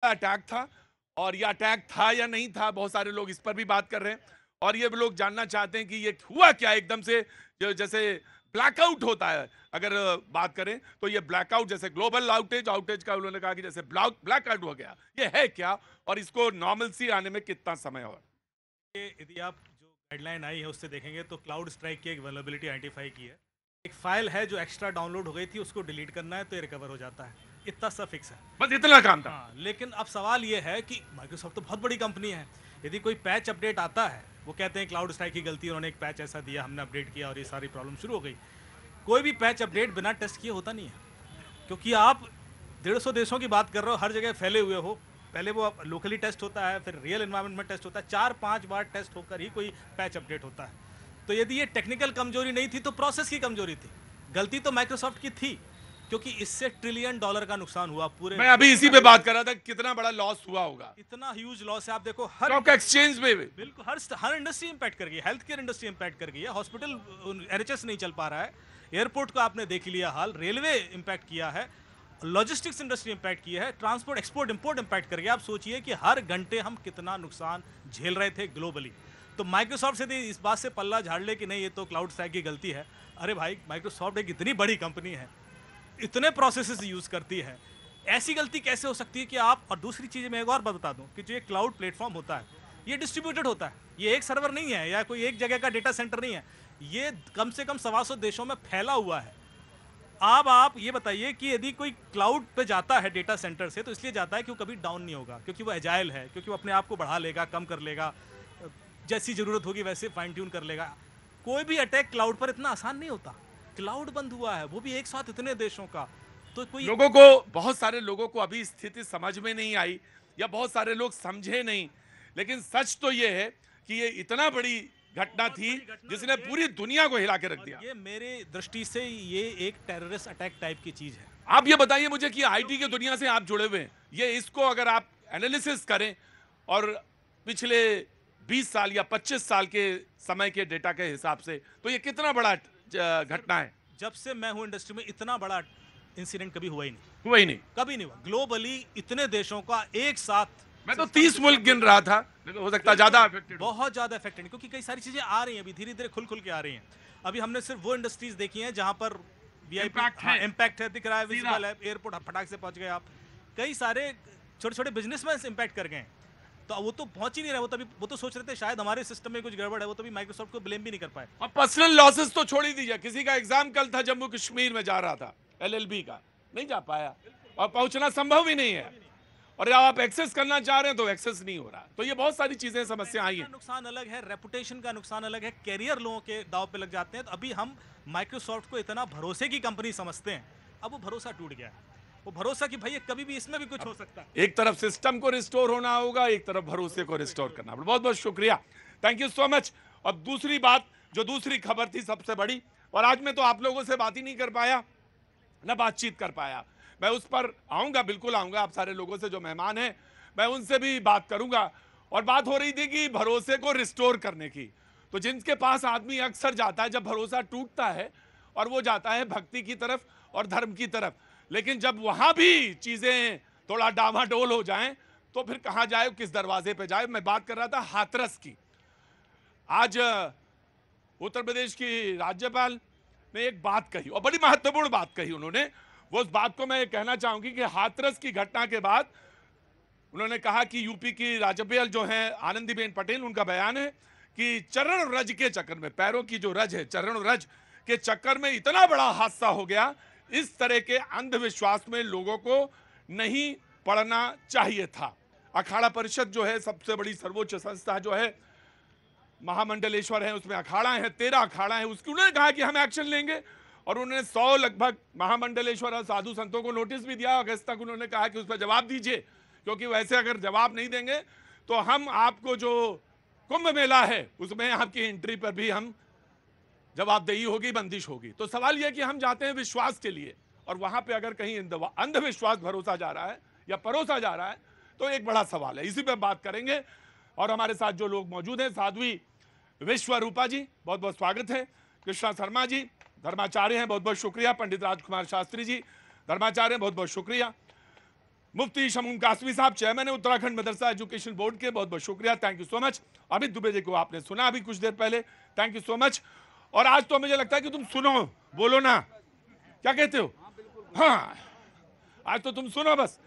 Attack था, और ये अटैक था या नहीं था, बहुत सारे लोग इस पर भी बात कर रहे हैं। और ये लोग जानना चाहते हैं कि ये हुआ क्या एकदम से, जैसे ब्लैकआउट होता है, अगर बात करें तो ये ब्लैकआउट जैसे ग्लोबल आउटेज आउटेज का उन्होंने कहा कि जैसे ब्लैकआउट हो गया, ये है क्या, और इसको नॉर्मलसी आने में कितना समय और। यदि आप जो गाइडलाइन आई है उससे देखेंगे तो क्लाउड स्ट्राइक की एक वल्नरेबिलिटी आइडेंटिफाई की है। एक फाइल है जो एक्स्ट्रा डाउनलोड हो गई थी, उसको डिलीट करना है तो ये रिकवर हो जाता है। इतना सा फिक्स है। बस इतना काम था। हाँ, लेकिन अब सवाल ये है कि माइक्रोसॉफ्ट तो बहुत बड़ी कंपनी है। यदि कोई पैच अपडेट आता है, वो कहते हैं क्लाउड स्ट्राइक की गलती, उन्होंने एक पैच ऐसा दिया, हमने अपडेट किया और ये सारी प्रॉब्लम शुरू हो गई। कोई भी पैच अपडेट बिना टेस्ट किए होता नहीं है, क्योंकि आप 150 देशों की बात कर रहे हो, हर जगह फैले हुए हो। पहले वो लोकली टेस्ट होता है, फिर रियल एनवायरनमेंट में टेस्ट होता है, 4-5 बार टेस्ट होकर ही कोई पैच अपडेट होता है। तो यदि ये टेक्निकल कमजोरी नहीं थी तो प्रोसेस की कमजोरी थी। गलती तो माइक्रोसॉफ्ट की थी, क्योंकि इससे $1 ट्रिलियन का नुकसान हुआ पूरे। मैं अभी इसी पे बात कर रहा था, कितना बड़ा लॉस हुआ होगा। इतना ह्यूज लॉस है। आप देखो हर स्टॉक एक्सचेंज में भी। बिल्कुल हर इंडस्ट्री इंपैक्ट कर गई है। हेल्थ केयर इंडस्ट्री इंपैक्ट कर गई है। हॉस्पिटल एनएचएस नहीं चल पा रहा है। एयरपोर्ट का आपने देख लिया हाल। रेलवे इंपैक्ट किया है। लॉजिस्टिक्स इंडस्ट्री इंपैक्ट किया है। ट्रांसपोर्ट एक्सपोर्ट इंपोर्ट इंपैक्ट कर गया। आप सोचिए कि हर घंटे हम कितना नुकसान झेल रहे थे ग्लोबली। तो माइक्रोसॉफ्ट से इस बात से पल्ला झाड़ ले कि नहीं ये तो क्लाउड स्ट्राइक की गलती है। अरे भाई, माइक्रोसॉफ्ट एक इतनी बड़ी कंपनी है, इतने प्रोसेसेस यूज करती है, ऐसी गलती कैसे हो सकती है कि आप। और दूसरी चीज मैं एक और बात बता दूं कि जो ये क्लाउड प्लेटफॉर्म होता है, ये डिस्ट्रीब्यूटेड होता है। ये एक सर्वर नहीं है या कोई एक जगह का डेटा सेंटर नहीं है। ये कम से कम 125 देशों में फैला हुआ है। अब आप ये बताइए कि यदि कोई क्लाउड पे जाता है डेटा सेंटर से, तो इसलिए जाता है कि वो कभी डाउन नहीं होगा, क्योंकि वो एजाइल है, क्योंकि वो अपने आप को बढ़ा लेगा, कम कर लेगा, जैसी जरूरत होगी वैसे फाइन ट्यून कर लेगा। कोई भी अटैक क्लाउड पर इतना आसान नहीं होता। क्लाउड बंद हुआ है, वो भी एक साथ इतने देशों का। तो कोई लोगों को, बहुत सारे लोगों को अभी स्थिति समझ में नहीं आई, या बहुत सारे लोग समझे नहीं, लेकिन सच तो ये है कि ये इतना बड़ी घटना थी जिसने पूरी दुनिया को हिला के रख दिया। ये मेरे दृष्टि से ये एक टेररिस्ट अटैक टाइप की चीज है। आप ये बताइए मुझे कि आईटी की दुनिया से आप जुड़े हुए हैं, ये इसको अगर आप एनालिसिस करें और पिछले 20 साल या 25 साल के समय के डेटा के हिसाब से, तो ये कितना बड़ा घटना है। जब से मैं हूं इंडस्ट्री में, इतना बड़ा इंसिडेंट कभी हुआ ही नहीं। हुआ ही नहीं, कभी नहीं हुआ। ग्लोबली इतने देशों का एक साथ। मैं तो 30 मुल्क गिन रहा था, लेकिन हो सकता है ज्यादा अफेक्टेड, बहुत ज्यादा अफेक्टेड, क्योंकि कई सारी चीजें आ रही हैं अभी, धीरे धीरे खुल खुल के आ रही हैं। अभी हमने सिर्फ वो इंडस्ट्रीज देखी हैं जहां पर इम्पैक्ट है, दिख रहा है, विजिबल है। एयरपोर्ट फटाक से पहुंच गए आप। कई सारे छोटे छोटे बिजनेसमैन इम्पैक्ट कर गए। तो वो तो पहुंच ही नहीं रहे। वो तो सोच रहे थे शायद हमारे सिस्टम में कुछ गड़बड़ है। वो तो भी माइक्रोसॉफ्ट को ब्लेम भी नहीं कर पाए। और पर्सनल लॉसेस तो छोड़ ही दीजिए, किसी का एग्जाम कल था, जम्मू कश्मीर में जा रहा था एलएलबी का, नहीं जा पाया, और पहुंचना संभव ही नहीं है, और जब आप एक्सेस करना चाह रहे हैं तो एक्सेस नहीं हो रहा। तो ये बहुत सारी चीजें, समस्या आई हैं। नुकसान अलग है, रेपुटेशन का नुकसान अलग है, कैरियर लोगों के दाव पे लग जाते हैं। तो अभी हम माइक्रोसॉफ्ट को इतना भरोसे की कंपनी समझते हैं, अब वो भरोसा टूट गया है। वो भरोसा कि भाई कभी भी इसमें भी कुछ हो सकता है। एक तरफ सिस्टम को रिस्टोर होना होगा, एक तरफ भरोसे को रिस्टोर करना। बहुत बहुत शुक्रिया, थैंक यू सो मच। और दूसरी बात, जो दूसरी खबर थी सबसे बड़ी, और आज मैं तो आप लोगों से बात ही नहीं कर पाया, ना बातचीत कर पाया, मैं उस पर आऊंगा, बिल्कुल आऊंगा। आप सारे लोगों से जो मेहमान हैं, मैं उनसे भी बात करूंगा। और बात हो रही थी कि भरोसे को रिस्टोर करने की। तो जिनके पास आदमी अक्सर जाता है जब भरोसा टूटता है, और वो जाता है भक्ति की तरफ और धर्म की तरफ, लेकिन जब वहां भी चीजें थोड़ा डामाडोल हो जाएं, तो फिर कहां जाए, किस दरवाजे पे जाए। मैं बात कर रहा था हाथरस की। आज उत्तर प्रदेश की राज्यपाल ने एक बात कही, और बड़ी महत्वपूर्ण बात कही उन्होंने। वो उस बात को मैं कहना चाहूंगी कि हाथरस की घटना के बाद उन्होंने कहा कि यूपी की राज्यपाल जो हैं आनंदीबेन पटेल, उनका बयान है कि चरण रज के चक्कर में, पैरों की जो रज है, चरण रज के चक्कर में इतना बड़ा हादसा हो गया। इस तरह के अंधविश्वास में लोगों को नहीं पड़ना चाहिए था। अखाड़ा परिषद जो है, सबसे बड़ी सर्वोच्च संस्था जो है, महामंडलेश्वर है, उसमें अखाड़ा है, 13 अखाड़ा है, उसकी उन्होंने कहा कि हम एक्शन लेंगे। और उन्होंने 100 लगभग महामंडलेश्वर और साधु संतों को नोटिस भी दिया। अगस्त तक उन्होंने कहा कि उस पर जवाब दीजिए, क्योंकि वैसे अगर जवाब नहीं देंगे तो हम आपको जो कुंभ मेला है उसमें आपकी एंट्री पर भी हम जवाबदेही होगी, बंदिश होगी। तो सवाल यह कि हम जाते हैं विश्वास के लिए, और वहां पे अगर कहीं अंधविश्वास भरोसा जा रहा है या परोसा जा रहा है, तो एक बड़ा सवाल है। इसी पे बात करेंगे। और हमारे साथ जो लोग मौजूद हैं, साध्वी विश्वरूपा जी, बहुत बहुत स्वागत है। कृष्णा शर्मा जी धर्माचार्य हैं, बहुत बहुत शुक्रिया। पंडित राजकुमार शास्त्री जी धर्माचार्य हैं, बहुत बहुत शुक्रिया। मुफ्ती शमूम कासमी साहब, चेयरमैन है उत्तराखंड मदरसा एजुकेशन बोर्ड के, बहुत बहुत शुक्रिया, thank you so much. Amit Dubey ji को आपने सुना अभी कुछ देर पहले, थैंक यू सो मच। और आज तो मुझे लगता है कि तुम सुनो, बोलो ना, क्या कहते हो? हाँ, आज तो तुम सुनो बस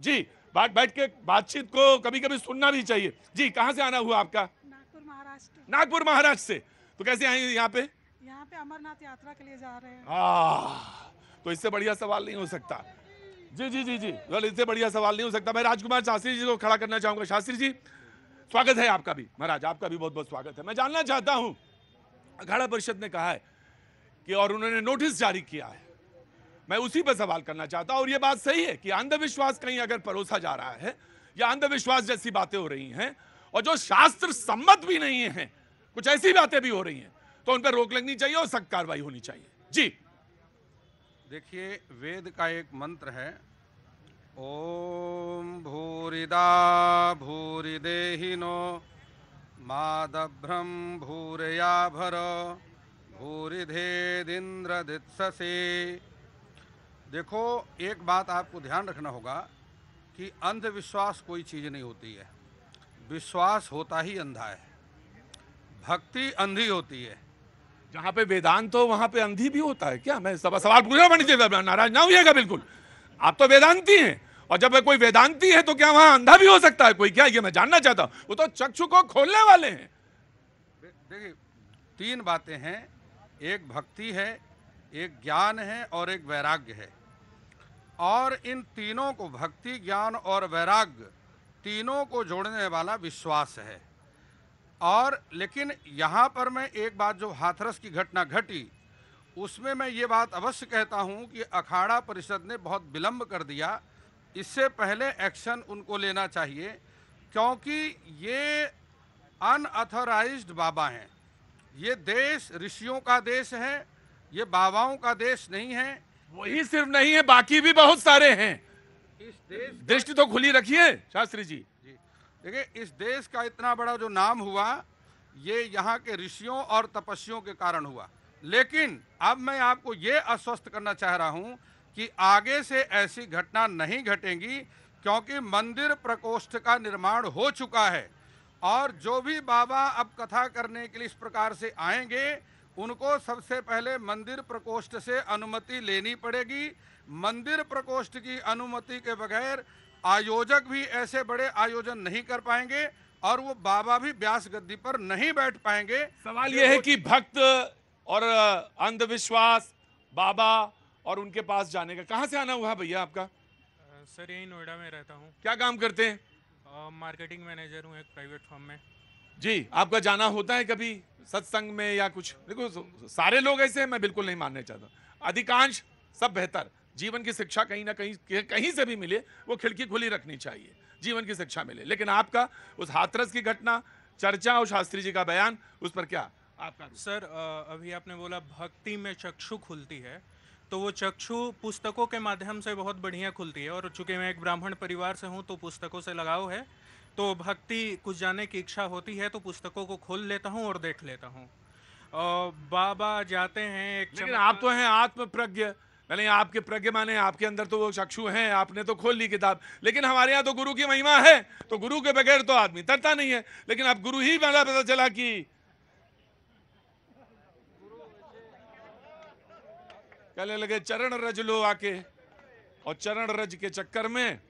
जी, बैठ के बातचीत को कभी कभी सुनना भी चाहिए। जी, कहाँ से आना हुआ आपका? नागपुर महाराष्ट्र। नागपुर महाराष्ट्र से। तो कैसे आए यहाँ पे? यहाँ पे अमरनाथ यात्रा के लिए जा रहे हैं। तो इससे बढ़िया सवाल नहीं हो सकता। जी जी जी जी, इससे बढ़िया सवाल नहीं हो सकता। मैं राजकुमार शास्त्री जी को खड़ा करना चाहूंगा। शास्त्री जी, स्वागत है आपका भी। महाराज, आपका भी बहुत बहुत स्वागत है। मैं जानना चाहता हूं, अखाड़ा परिषद ने कहा है कि, और उन्होंने नोटिस जारी किया है, मैं उसी पर सवाल करना चाहता हूं। और यह बात सही है कि अंधविश्वास कहीं अगर परोसा जा रहा है या अंधविश्वास जैसी बातें हो रही हैं और जो शास्त्र सम्मत भी नहीं है, कुछ ऐसी बातें भी हो रही हैं, तो उन पर रोक लगनी चाहिए और सख्त कार्रवाई होनी चाहिए। जी देखिए, वेद का एक मंत्र है, ओम भूरिदा भूरिदेहिनो मादभ्रम भूरयाभर भूरिधेदिन्द्रदित्ससे। देखो, एक बात आपको ध्यान रखना होगा कि अंधविश्वास कोई चीज़ नहीं होती है, विश्वास होता ही अंधा है, भक्ति अंधी होती है। जहां पे वेदांत हो वहां पे अंधी भी होता है क्या? मैं सवाल पूछ रहा हूं, नाराज ना होइएगा बिल्कुल। आप तो वेदांती हैं, और जब कोई वेदांती है तो क्या वहां अंधा भी हो सकता है कोई? क्या ये मैं जानना चाहता हूं। वो तो चक्षु को खोलने वाले हैं। देखिए, तीन बातें हैं, एक भक्ति है, एक ज्ञान है और एक वैराग्य है। और इन तीनों को, भक्ति, ज्ञान और वैराग्य, तीनों को जोड़ने वाला विश्वास है। और लेकिन यहाँ पर मैं एक बात, जो हाथरस की घटना घटी, उसमें मैं ये बात अवश्य कहता हूँ कि अखाड़ा परिषद ने बहुत विलंब कर दिया। इससे पहले एक्शन उनको लेना चाहिए, क्योंकि ये अनऑथराइज्ड बाबा हैं। ये देश ऋषियों का देश है, ये बाबाओं का देश नहीं है। वही सिर्फ नहीं है, बाकी भी बहुत सारे हैं। इस देश दृष्टि तो खुली रखिए शास्त्री जी। देखिए, इस देश का इतना बड़ा जो नाम हुआ, ये यहाँ के ऋषियों और तपस्वियों के कारण हुआ। लेकिन अब मैं आपको ये आश्वस्त करना चाह रहा हूँ कि आगे से ऐसी घटना नहीं घटेंगी, क्योंकि मंदिर प्रकोष्ठ का निर्माण हो चुका है। और जो भी बाबा अब कथा करने के लिए इस प्रकार से आएंगे, उनको सबसे पहले मंदिर प्रकोष्ठ से अनुमति लेनी पड़ेगी। मंदिर प्रकोष्ठ की अनुमति के बगैर आयोजक भी ऐसे बड़े आयोजन नहीं कर पाएंगे, और वो बाबा भी व्यास गद्दी पर नहीं बैठ पाएंगे। सवाल यह है कि भक्त और अंधविश्वास, बाबा और उनके पास जाने का, कहां से आना हुआ भैया आपका? सर यही नोएडा में रहता हूँ। क्या काम करते हैं? मार्केटिंग मैनेजर हूँ एक प्राइवेट फर्म में। जी, आपका जाना होता है कभी सत्संग में या कुछ? देखो, सारे लोग ऐसे हैं, मैं बिल्कुल नहीं मानने चाहता, अधिकांश सब बेहतर। जीवन की शिक्षा कहीं ना कहीं से भी मिले, वो खिड़की खुली रखनी चाहिए, जीवन की शिक्षा मिले। लेकिन आपका उस हाथरस की घटना, चर्चा और शास्त्री जी का बयान, उस पर क्या आपका? सर अभी आपने बोला भक्ति में चक्षु खुलती है, तो वो चक्षु पुस्तकों के माध्यम से बहुत बढ़िया खुलती है। और चूंकि मैं एक ब्राह्मण परिवार से हूँ, तो पुस्तकों से लगाव है, तो भक्ति कुछ जानने की इच्छा होती है, तो पुस्तकों को खोल लेता हूँ और देख लेता हूँ। बाबा जाते हैं एक, लेकिन आप तो हैं आत्म प्रज्ञ, नहीं आपके प्रज्ञ माने आपके अंदर तो वो चक्षु हैं, आपने तो खोल ली किताब। लेकिन हमारे यहाँ तो गुरु की महिमा है, तो गुरु के बगैर तो आदमी तरता नहीं है। लेकिन अब गुरु ही वाला पता चला कि कहने लगे चरण रज लो आके, और चरण रज के चक्कर में